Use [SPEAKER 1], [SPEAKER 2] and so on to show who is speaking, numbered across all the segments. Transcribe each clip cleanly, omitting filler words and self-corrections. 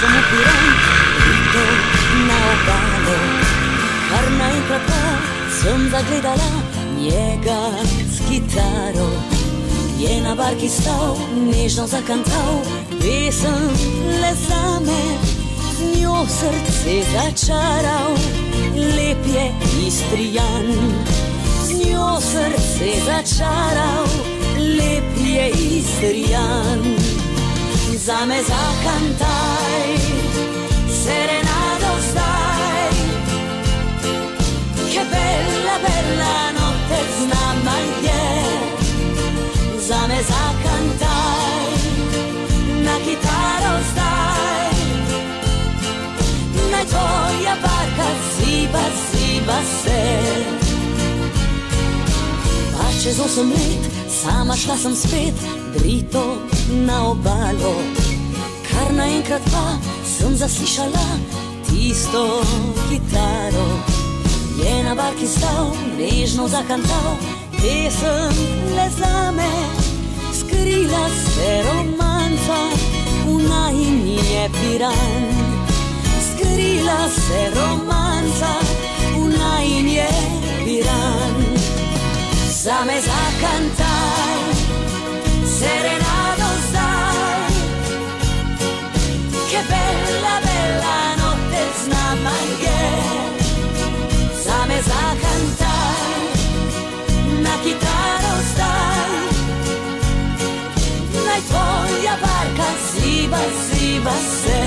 [SPEAKER 1] sem upiran, grito na obalo. Kar naenkrat pa sem zagledala njega s kitaro. Je na barki stal, nežno zakantal pesem le zame. Z njo srce začaral, lep je Istrijan. Z njo srce začaral, lep je Istrijan. Zame zakantaj, serenado zdaj. Che bella, bella notte z nama je. Zame zakantaj, na kitaro zdaj. Naj tvoja barka ziba, ziba se. Pa čez 8 let sama šla sem spet drito na obalo. Kar naenkrat pa sem zaslišala tisto kitaro. Je na barki stal, nežno zakantal pesem le zame. Skrila se romanca v najin je Piran. Skrila se romanca v najin je Piran. Zame zakantaj, serenado zdaj. Che bella, bella notte z nama je. Zame zakantaj, na kitaro zdaj. Naj tvoja barka ziba, ziba se.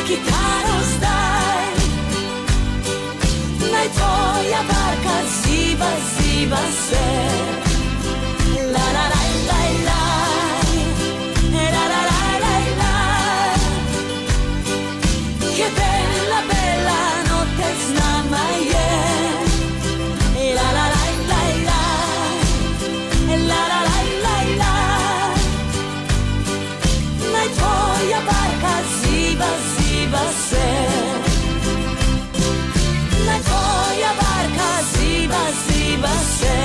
[SPEAKER 1] Kitaro zdaj. Naj tvoja barka ziba, ziba se. La la la la la, la la la la la. Che bella, bella notte z nama je. La la la la la, la la la la la. Naj tvoja barka ziba, ziba se. Naj tvoja barka ziba, ziba se.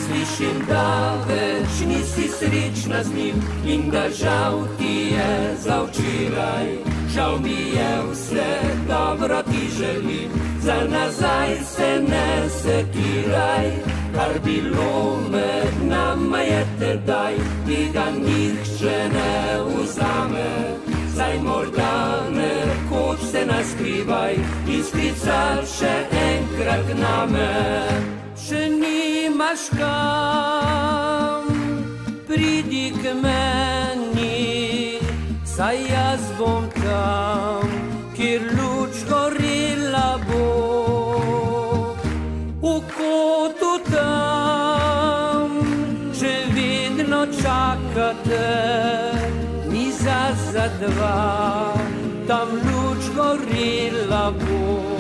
[SPEAKER 2] Slišim, da več nisi srečna z njim in da žal ti je za včeraj. Žal mi je vse dobro ti želim, za nazaj se ne sekiraj. Kar bilo med nama je tedaj, ti ga nihče ne vzame. Zdaj morda nekoč se naskrivaj in sklicaš še enkrat name. Če nimaš kam, pridi k meni, saj jaz bom tam, kjer luč gorela bo. V kotu tam, če vedno čakate, miza za dva, tam luč gorela bo.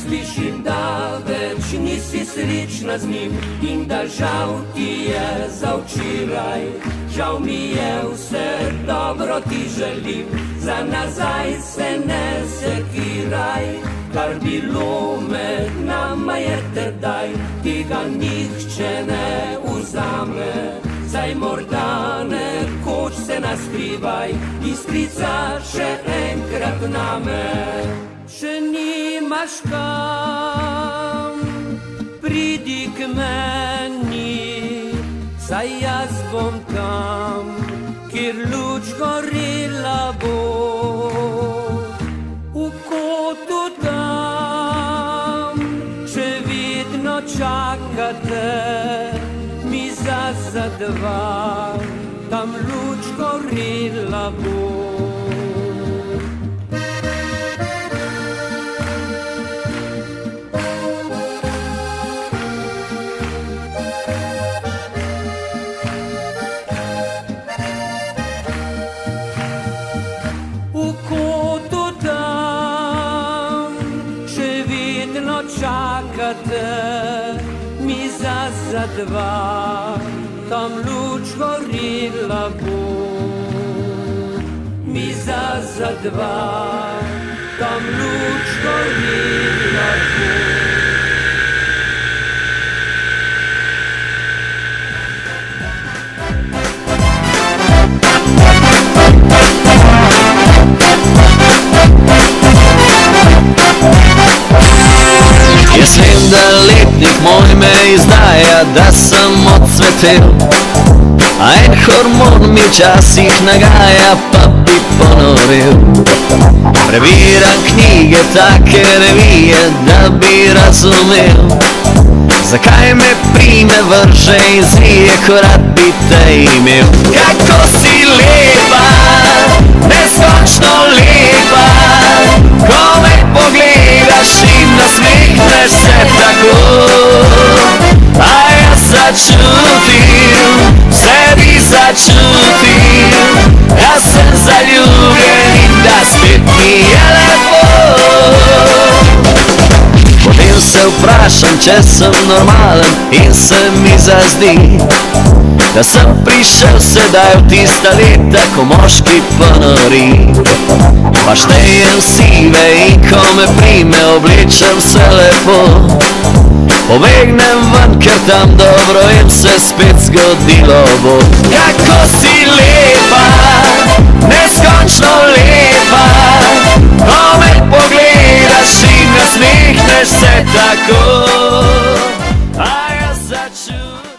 [SPEAKER 2] Slišim, da več nisi srečna z njim in da žal ti je za včeraj. Žal mi je vse dobro ti želim, za nazaj se ne sekiraj. kar bilo med nama je tedaj, tega nihče ne vzame. Zdaj morda nekoč se naskrivaj, iskrica še enkrat name. Če nimaš kam, pridi k meni, saj jaz bom tam, kjer luč gorela bo. V kotu tam, če vidno čakate, miza za dva, tam luč gorela bo. Čakate, miza za dva, tam luč gorela bo. Miza za dva, tam luč gorela bo.
[SPEAKER 3] Mislim, da letnik moj me izdaja, da sem odsvetel, a en hormon mi včasih nagaja, pa bi ponoril. Prebiram knjige, take revije, da bi razumel, zakaj me prime vrže in zvije, ko rad bi te imel. Kako si lepa, neskončno lepa, ko me pogledaš in nasmehneš se tako. A jaz začutim, v sebi začutim, jaz sem zaljubljen in da spet mi je lepo. Potem se vprašam, če sem normalen in se mi zazdi, da sem prišel sedaj v tista leta, ko moški ponori. Pa štejem sive in ko me prime, oblečem se lepo, pobegnem ven, ker tam dobro in se spet zgodilo bo. Kako si lepa, neskončno lepa, ko me pogledaš in nasmehneš se tako. A jaz začutim.